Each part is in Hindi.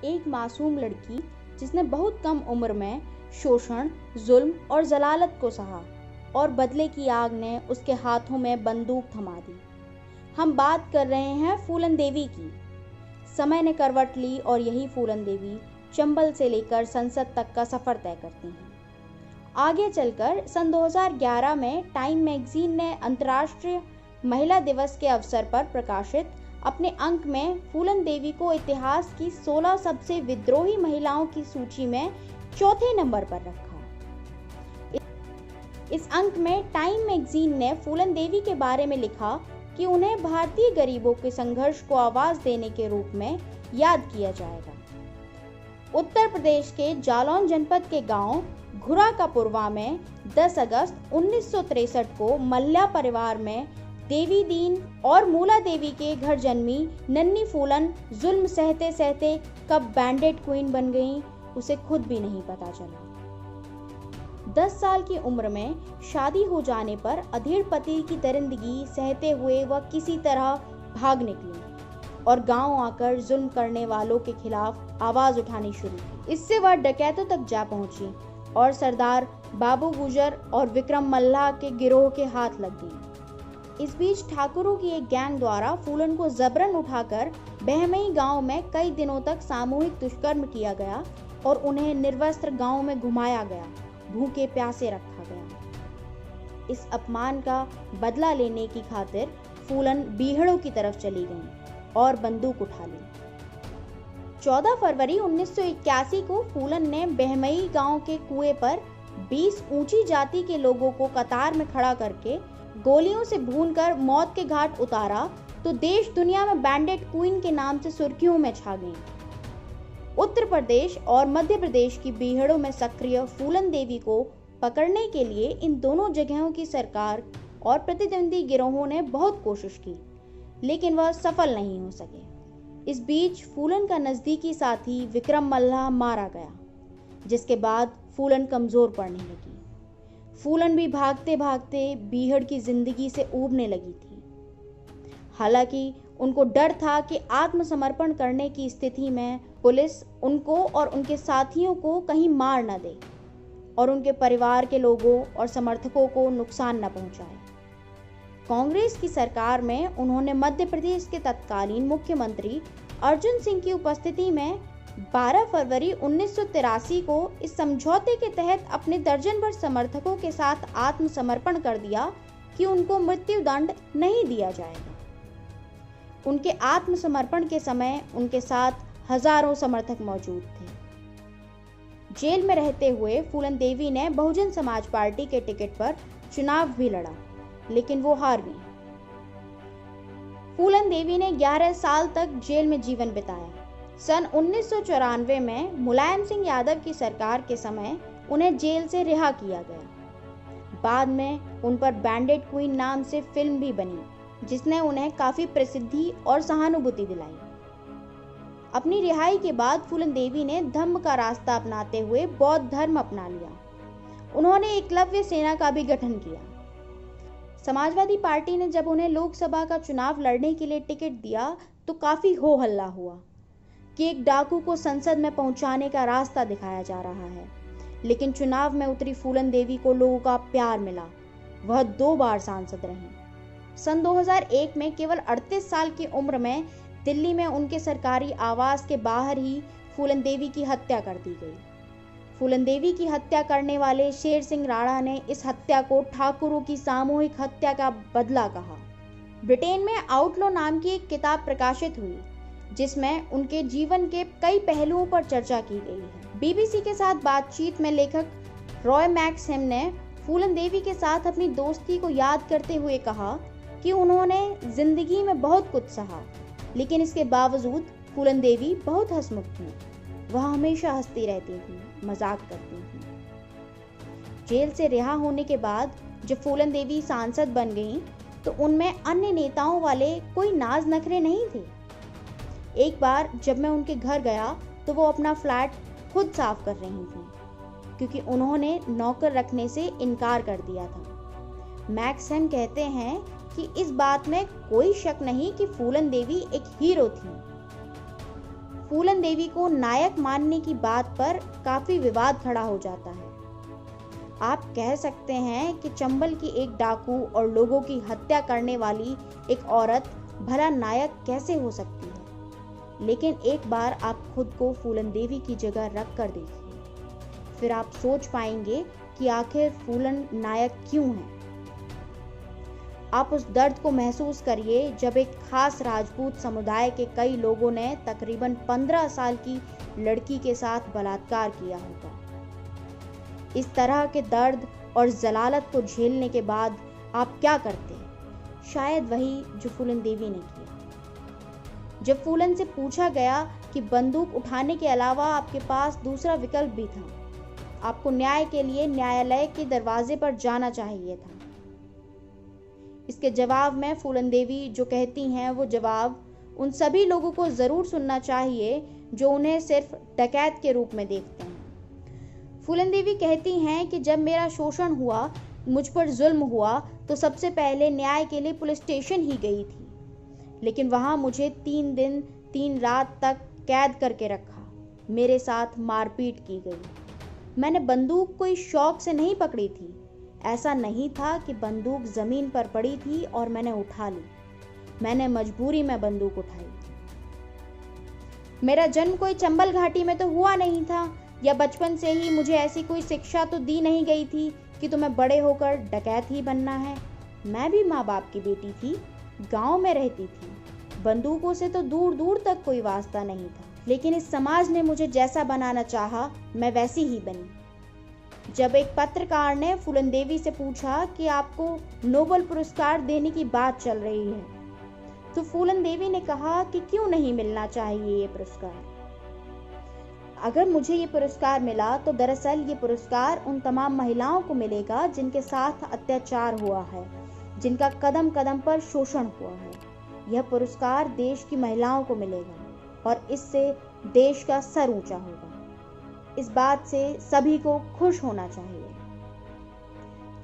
एक मासूम लड़की जिसने बहुत कम उम्र में शोषण, जुल्म और जलालत को सहा और बदले की आग ने उसके हाथों में बंदूक थमा दी। हम बात कर रहे हैं फूलन देवी की। समय ने करवट ली और यही फूलन देवी चंबल से लेकर संसद तक का सफर तय करती हैं। आगे चलकर सन 2011 में टाइम मैगजीन ने अंतर्राष्ट्रीय महिला दिवस के अवसर पर प्रकाशित अपने अंक में फूलन देवी को इतिहास की 16 सबसे विद्रोही महिलाओं की सूची में चौथे नंबर पर रखा। इस अंक में टाइम मैगजीन ने फूलन देवी के बारे में लिखा कि उन्हें भारतीय गरीबों के संघर्ष को आवाज देने के रूप में याद किया जाएगा। उत्तर प्रदेश के जालौन जनपद के गांव घुरा का पुरवा में 10 अगस्त 1963 को मल्ल्या परिवार में देवी दीन और मूला देवी के घर जन्मी नन्ही फूलन जुल्म सहते सहते कब बैंडेड क्वीन बन गईं, उसे खुद भी नहीं पता चला। 10 साल की उम्र में शादी हो जाने पर अधेड़ पति की दरिंदगी सहते हुए वह किसी तरह भाग निकली और गांव आकर जुल्म करने वालों के खिलाफ आवाज उठानी शुरू की। इससे वह डकैतों तक जा पहुंची और सरदार बाबू गुजर और विक्रम मल्लाह के गिरोह के हाथ लग गई। इस बीच ठाकुरों की एक गैंग द्वारा फूलन को जबरन उठाकर बहमई गांव में कई दिनों तक सामूहिक दुष्कर्म किया गया और उन्हें निर्वस्त्र गांव में घुमाया गया, भूखे प्यासे रखा गया। इस अपमान का बदला लेने की खातिर फूलन बीहड़ों की तरफ चली गईं और बंदूक उठा ली। 14 फरवरी 1981 को फूलन ने बहमई गांव के कुएं पर 20 ऊंची जाति के लोगों को कतार में खड़ा करके गोलियों से भूनकर मौत के घाट उतारा तो देश दुनिया में बैंडेड क्वीन के नाम से सुर्खियों में छा गई। उत्तर प्रदेश और मध्य प्रदेश की बीहड़ों में सक्रिय फूलन देवी को पकड़ने के लिए इन दोनों जगहों की सरकार और प्रतिद्वंदी गिरोहों ने बहुत कोशिश की, लेकिन वह सफल नहीं हो सके। इस बीच फूलन का नजदीकी साथी विक्रम मल्लाह मारा गया, जिसके बाद फूलन कमजोर पड़ने लगी। फूलन भी भागते भागते बीहड़ की जिंदगी से ऊबने लगी थी। हालांकि उनको डर था कि आत्मसमर्पण करने की स्थिति में पुलिस उनको और उनके साथियों को कहीं मार न दे और उनके परिवार के लोगों और समर्थकों को नुकसान न पहुंचाए। कांग्रेस की सरकार में उन्होंने मध्य प्रदेश के तत्कालीन मुख्यमंत्री अर्जुन सिंह की उपस्थिति में 12 फरवरी 1983 को इस समझौते के तहत अपने दर्जन भर समर्थकों के साथ आत्मसमर्पण कर दिया कि उनको मृत्यु दंड नहीं दिया जाएगा। उनके आत्मसमर्पण के समय उनके साथ हजारों समर्थक मौजूद थे। जेल में रहते हुए फूलन देवी ने बहुजन समाज पार्टी के टिकट पर चुनाव भी लड़ा, लेकिन वो हार गई। फूलन देवी ने 11 साल तक जेल में जीवन बिताया। सन 1994 में मुलायम सिंह यादव की सरकार के समय उन्हें जेल से रिहा किया गया। बाद में उन पर बैंडेड क्वीन नाम से फिल्म भी बनी, जिसने उन्हें काफी प्रसिद्धि और सहानुभूति दिलाई। अपनी रिहाई के बाद फूलन देवी ने धम्म का रास्ता अपनाते हुए बौद्ध धर्म अपना लिया। उन्होंने एकलव्य सेना का भी गठन किया। समाजवादी पार्टी ने जब उन्हें लोकसभा का चुनाव लड़ने के लिए टिकट दिया तो काफी हो हल्ला हुआ कि एक डाकू को संसद में पहुंचाने का रास्ता दिखाया जा रहा है। लेकिन चुनाव में उतरी फूलन देवी को लोगों का प्यार मिला। वह 2 बार सांसद रहीं। सन 2001 में केवल 38 साल की उम्र में दिल्ली में उनके सरकारी आवास के बाहर ही फूलन देवी की हत्या कर दी गई। फूलन देवी की हत्या करने वाले शेर सिंह राणा ने इस हत्या को ठाकुरों की सामूहिक हत्या का बदला कहा। ब्रिटेन में आउटलॉ नाम की एक किताब प्रकाशित हुई, जिसमें उनके जीवन के कई पहलुओं पर चर्चा की गई है। बीबीसी के साथ बातचीत में लेखक रॉय मैक्सहेम ने फूलन देवी के साथ अपनी दोस्ती को याद करते हुए कहा कि उन्होंने जिंदगी में बहुत कुछ सहा, लेकिन इसके बावजूद फूलन देवी बहुत हंसमुख थी। वह हमेशा हंसती रहती थी, मजाक करती थी। जेल से रिहा होने के बाद जब फूलन देवी सांसद बन गईं, तो उनमें अन्य नेताओं वाले कोई नाज नखरे नहीं थे। एक बार जब मैं उनके घर गया तो वो अपना फ्लैट खुद साफ कर रही थी, क्योंकि उन्होंने नौकर रखने से इनकार कर दिया था। मैक्सहेम कहते हैं कि इस बात में कोई शक नहीं कि फूलन देवी एक हीरो थी। फूलन देवी को नायक मानने की बात पर काफी विवाद खड़ा हो जाता है। आप कह सकते हैं कि चंबल की एक डाकू और लोगों की हत्या करने वाली एक औरत भला नायक कैसे हो सकती है, लेकिन एक बार आप खुद को फूलन देवी की जगह रख कर देखिए, फिर आप सोच पाएंगे कि आखिर फूलन नायक क्यों है। आप उस दर्द को महसूस करिए जब एक खास राजपूत समुदाय के कई लोगों ने तकरीबन 15 साल की लड़की के साथ बलात्कार किया होगा। इस तरह के दर्द और जलालत को झेलने के बाद आप क्या करते हैं? शायद वही जो फूलन देवी ने किया। जब फूलन से पूछा गया कि बंदूक उठाने के अलावा आपके पास दूसरा विकल्प भी था, आपको न्याय के लिए न्यायालय के दरवाजे पर जाना चाहिए था। इसके जवाब में फूलन देवी जो कहती हैं वो जवाब उन सभी लोगों को जरूर सुनना चाहिए जो उन्हें सिर्फ डकैत के रूप में देखते हैं। फूलन देवी कहती हैं कि जब मेरा शोषण हुआ, मुझ पर जुल्म हुआ, तो सबसे पहले न्याय के लिए पुलिस स्टेशन ही गई थी, लेकिन वहां मुझे 3 दिन 3 रात तक कैद करके रखा। मेरे साथ मारपीट की गई। मैंने बंदूक कोई शौक से नहीं पकड़ी थी। ऐसा नहीं था कि बंदूक जमीन पर पड़ी थी और मैंने उठा ली। मैंने मजबूरी में बंदूक उठाई। मेरा जन्म कोई चंबल घाटी में तो हुआ नहीं था, या बचपन से ही मुझे ऐसी कोई शिक्षा तो दी नहीं गई थी कि तुम्हें बड़े होकर डकैत ही बनना है। मैं भी माँ बाप की बेटी थी, गांव में रहती थी। बंदूकों से तो दूर दूर तक कोई वास्ता नहीं था, लेकिन इस समाज ने मुझे जैसा बनाना चाहा, मैं वैसी ही बनी। जब एक पत्रकार ने फूलन देवी से पूछा कि आपको नोबेल पुरस्कार देने की बात चल रही है, तो फूलन देवी ने कहा कि क्यों नहीं मिलना चाहिए ये पुरस्कार। अगर मुझे ये पुरस्कार मिला तो दरअसल ये पुरस्कार उन तमाम महिलाओं को मिलेगा जिनके साथ अत्याचार हुआ है, जिनका कदम कदम पर शोषण हुआ है। यह पुरस्कार देश की महिलाओं को मिलेगा और इससे देश का सर ऊंचा होगा। इस बात से सभी को खुश होना चाहिए।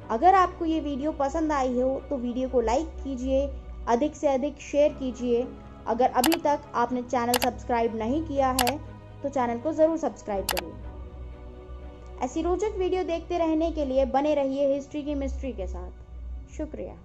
अगर आपको ये वीडियो पसंद आई हो तो वीडियो को लाइक कीजिए, अधिक से अधिक शेयर कीजिए। अगर अभी तक आपने चैनल सब्सक्राइब नहीं किया है तो चैनल को जरूर सब्सक्राइब करिए। ऐसी रोचक वीडियो देखते रहने के लिए बने रहिए हिस्ट्री की मिस्ट्री के साथ। शुक्रिया।